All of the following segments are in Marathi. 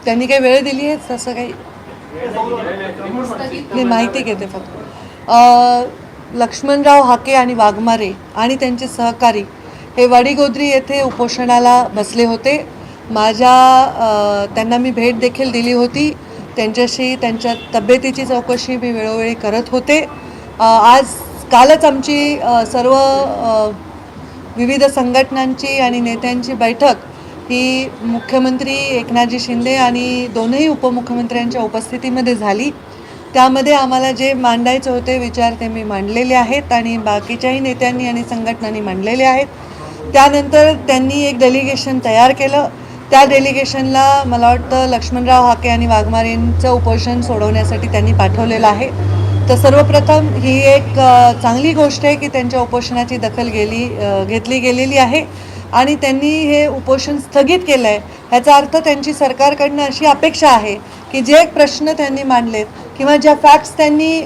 त्यांनी काही वेळ दिली आहे तसं काही नाही, माहिती घेते फक्त. लक्ष्मणराव हाके आणि वाघमारे आणि त्यांचे सहकारी हे वडीगोद्री येथे उपोषणाला बसले होते. त्यांना मी भेट देखील दिली होती. त्यांच्याशी त्यांच्या तब्येतीची चौकशी मी वेळोवेळी करत होते. कालच आमची सर्व विविध संघटनांची आणि नेत्यांची बैठक ही मुख्यमंत्री एकनाथजी शिंदे आणि दोनही उपमुख्यमंत्र्यांच्या उपस्थितीमध्ये झाली. त्यामध्ये आम्हाला जे मांडायचे होते विचार ते मी मांडलेले आहेत आणि बाकीच्याही नेत्यांनी आणि संघटनांनी मांडलेले आहेत. त्यानंतर त्यांनी एक डेलिगेशन तयार केलं. त्या डेलिगेशनला मला वाटतं लक्ष्मणराव हाके आणि वाघमारेंचं उपोषण सोडवण्यासाठी त्यांनी पाठवलेलं आहे. तर सर्वप्रथम ही एक चांगली गोष्ट आहे की त्यांच्या उपोषणाची दखल घेतली गेलेली आहे आणि त्यांनी हे उपोषण स्थगित केलं आहे. ह्याचा अर्थ त्यांची सरकारकडनं अशी अपेक्षा आहे की जे प्रश्न त्यांनी मांडलेत किंवा ज्या फॅक्ट्स त्यांनी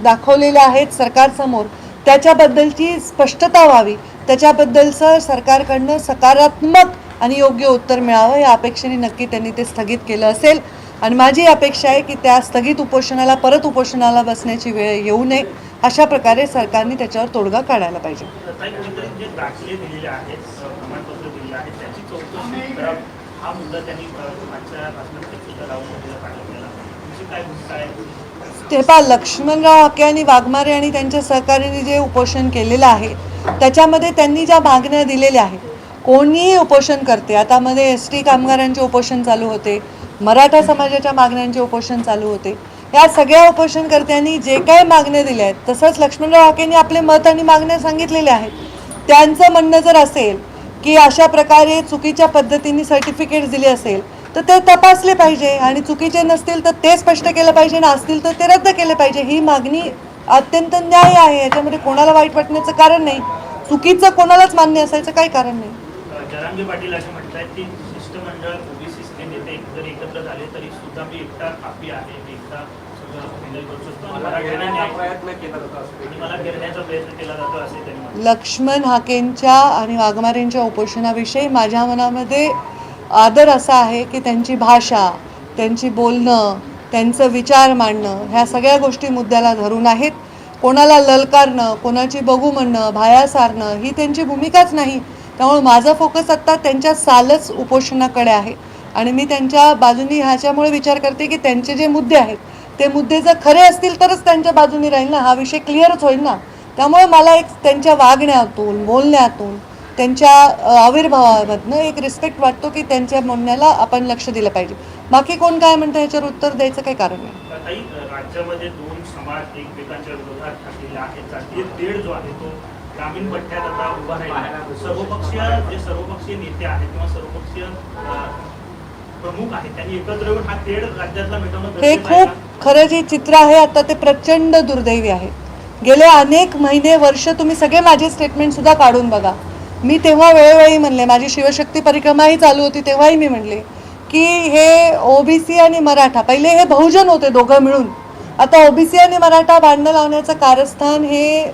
दाखवलेल्या आहेत सरकारसमोर त्याच्याबद्दलची स्पष्टता व्हावी, त्याच्याबद्दलचं सरकारकडनं सकारात्मक आणि योग्य उत्तर मिळावं या अपेक्षेने नक्की त्यांनी ते स्थगित केलं असेल. आणि माझी अपेक्षा आहे की त्या स्थगित उपोषणाला परत उपोषणाला बसण्याची वेळ येऊ नये. अशा प्रकारे सरकारने त्याच्यावर तोडगा काढायला पाहिजे. ते पहा, लक्ष्मणराव हाके आणि वाघमारे आणि त्यांच्या सहकार्याने जे उपोषण केलेलं आहे त्याच्यामध्ये त्यांनी ज्या मागण्या दिलेल्या आहेत, कोणीही उपोषण करते, आता मध्ये ST कामगारांचे उपोषण चालू होते, मराठा समाजाच्या मागण्यांचे उपोषण चालू होते, या सगळ्या उपोषणकर्त्यांनी जे काही मागण्या दिल्या आहेत तसंच लक्ष्मणराव हाकेंनी आपले मत आणि मागण्या सांगितलेल्या आहेत. त्यांचं म्हणणं जर असेल की अशा प्रकारे चुकीच्या पद्धतीने सर्टिफिकेट्स दिले असेल तर ते तपासले पाहिजे आणि चुकीचे नसतील तर ते स्पष्ट केलं पाहिजे आणि असतील तर ते रद्द केले पाहिजे. ही मागणी अत्यंत न्याय आहे, याच्यामध्ये कोणाला वाईट वाटण्याचं कारण नाही. चुकीचं कोणालाच मान्य असायचं काही कारण नाही. जरांगे पाटील असं म्हणतात की शिष्टमंडळ ओबीसी नेते जर एकत्र झाले तरी सुद्धा मी एकटा काफी आहे, मी एकटा सगळं हँडल करू शकतो आणि मराठ्यांना प्रयत्न केला जातो आणि मला घेरण्याचा प्रयत्न केला जातो असे त्यांनी. लक्ष्मण हाकेंच्या आणि वाघमारेंच्या उपोषणाविषयी माझ्या मनामध्ये आदर असा आहे की त्यांची भाषा, त्यांची बोलणं, त्यांचं विचार मांडणं ह्या सगळ्या गोष्टी मुद्द्याला धरून आहेत. कोणाला ललकारणं, कोणाची बघू म्हणणं, भाया सारणं ही त्यांची भूमिकाच नाही. त्यामुळे माझा फोकस आत्ता त्यांच्या सालच उपोषणाकडे आहे आणि मी त्यांच्या बाजूनी ह्याच्यामुळे विचार करते की त्यांचे जे मुद्दे आहेत ते मुद्दे जर खरे असतील तरच त्यांच्या बाजूनी राहील ना, हा विषय क्लिअरच होईल ना. त्यामुळे मला एक त्यांच्या वागण्यातून, बोलण्यातून, त्यांच्या आविर्भावामधनं एक रिस्पेक्ट वाटतो की त्यांच्या म्हणण्याला आपण लक्ष दिलं पाहिजे. बाकी कोण काय म्हणतं ह्याच्यावर उत्तर द्यायचं काही कारण नाही. राज्यामध्ये दोन समाज एकमेकांच्या विरोधात ठाकलेले आहेत. जातीय तेढ जो आहे तो ग्रामीण पट्ट्यात आता उभा राहिला. सर्वपक्षीय नेते आहेत किंवा सर्वपक्षीय प्रमुख आहेत त्यांनी एकत्र येऊन हा तेढ राज्यातला मिटवणं हे खूप खरं जे चित्र आहे आता ते प्रचंड दुर्दैवी आहे. गेले अनेक महिने वर्ष तुम्ही सगळे माझे स्टेटमेंट सुद्धा काढून बघा. मी तेव्हा वेळोवेळी म्हणले, माझी शिवशक्ती परिक्रमाही चालू होती तेव्हाही मी म्हणले की हे ओबीसी आणि मराठा, पहिले हे बहुजन होते दोघं मिळून, आता ओबीसी आणि मराठा भांडणं लावण्याचं कारस्थान हे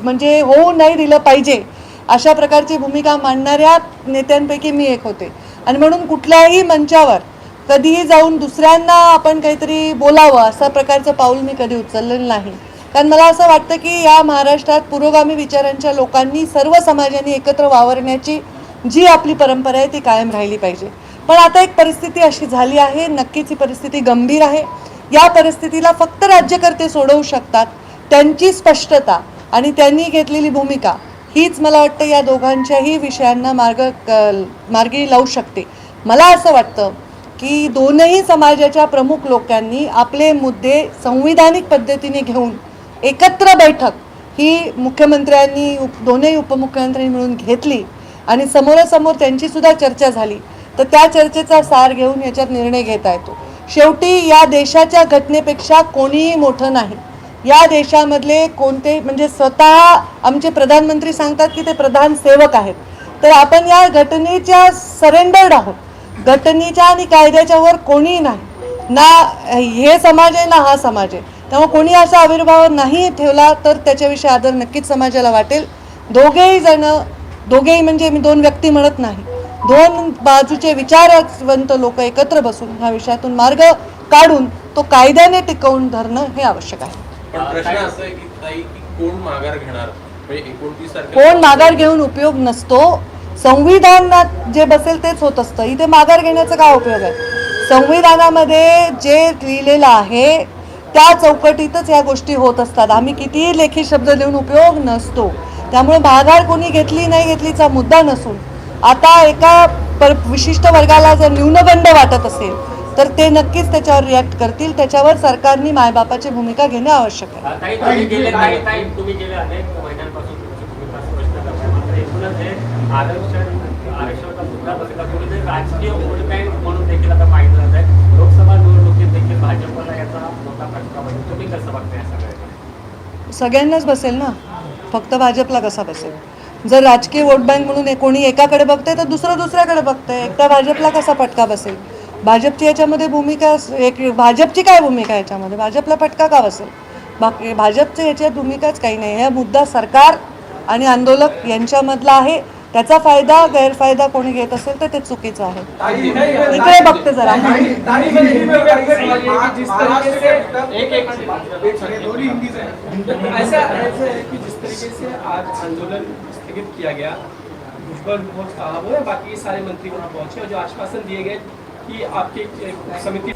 म्हणजे होऊ नाही दिलं पाहिजे अशा प्रकारची भूमिका मांडणाऱ्या नेत्यांपैकी मी एक होते. आणि म्हणून कुठल्याही मंचावर कधीही जाऊन दुसऱ्यांना आपण काहीतरी बोलावं अशा प्रकारचं पाऊल मी कधी उचललेलं नाही. कारण मला असं वाटतं की या महाराष्ट्रात पुरोगामी विचारांच्या लोकांनी सर्व समाजांनी एकत्र वावरण्याची जी आपली परंपरा आहे ती कायम राहिली पाहिजे. पण आता एक परिस्थिती अशी झाली आहे, नक्कीच ही परिस्थिती गंभीर आहे. या परिस्थितीला फक्त राज्यकर्ते सोडवू शकतात. त्यांची स्पष्टता आणि त्यांनी घेतलेली भूमिका हीच मला वाटतं या दोघांच्याही विषयांना मार्गी लावू शकते. मला असं वाटतं की दोनही समाजाच्या प्रमुख लोकांनी आपले मुद्दे संविधानिक पद्धतीने घेऊन एकत्र बैठक ही मुख्यमंत्र्यांनी, दोन्ही उपमुख्यमंत्र्यांनी मिळून घेतली आणि समोरासमोर त्यांची सुद्धा चर्चा झाली तर त्या चर्चेचा सार घेऊन याच्यात निर्णय घेता येतो. शेवटी या देशाच्या घटनेपेक्षा कोणीही मोठं नाही. या देशामधले कोणते म्हणजे स्वतः आमचे प्रधानमंत्री सांगतात की ते प्रधान सेवक आहेत. तर आपण या घटनेच्या सरेंडर्ड आहोत. घटनेच्या आणि कायद्याच्या वर कोणीही नाही, ना हे समाज आहे ना हा समाज आहे. त्यामुळे कोणी असा आविर्भाव नाही ठेवला तर त्याच्याविषयी आदर नक्कीच समाजाला वाटेल. दोघेही म्हणजे मी दोन व्यक्ती म्हणत नाही, दोन बाजूचे विचारवंत लोक एकत्र बसून ह्या विषयातून मार्ग काढून तो कायद्याने टिकवून धरणं हे आवश्यक आहे. पण प्रश्न असा आहे की ताई की कोण माघार घेणार, म्हणजे 29 कोण माघार घेऊन उपयोग नसतो. संविधानात जे बसेल तेच होत असतं. इथे माघार घेण्याचा काय उपयोग आहे? संविधानामध्ये जे लिहिलेलं आहे त्या चौकटीतच या गोष्टी होत असतात. आम्ही कितीही लेखी शब्द लिहून उपयोग नसतो. त्यामुळे माघार कोणी घेतली नाही घेतलीचा मुद्दा नसून आता एका विशिष्ट वर्गाला जर न्यूनगंड वाटत असेल तर ते नक्कीच त्याच्यावर रिॲक्ट करतील. त्याच्यावर सरकारने मायबापाची भूमिका घेणे आवश्यक आहे. तुम्ही गेले अनेक महिन्यांपासून तुमची भूमिका स्पष्ट करताय, मात्र एकूणच हे आरक्षणाचा मुद्दा बसला कुठेतरी राजकीय वोट बँक म्हणून देखील आता पाहिलं जात आहे. लोकसभा निवडणुकीत देखील भाजपला याचा मोठा फटका बसेल. तुम्ही कसं बघताय या सगळ्याला? सगळ्यांनाच बसेल ना, फक्त भाजपला कसा बसेल? जर राजकीय वोट बँक म्हणून कोणी एकाकडे बघतंय तर दुसऱ्याकडे बघतंय. एकट्या भाजपला कसा फटका बसेल? भाजपची याच्यामध्ये भूमिका भाजपची काय भूमिका याच्यामध्ये? भाजपला फटका का बसेल? बाकी भाजपचं याच्यात भूमिकाच काही नाही. हा मुद्दा सरकार आणि आंदोलक यांच्यामधला आहे. त्याचा फायदा गैरफायदा कोणी घेत असेल तर ते चुकीचं आहे. इकडे बघते जरा. ऐसा है कि जिस तरीके से आज आंदोलन स्थगित किया गया, भुजबल बहुत साहब है, बाकी सारे मंत्री वहाँ पहुंचे और जो आश्वासन दिए गए कि आपकी समिति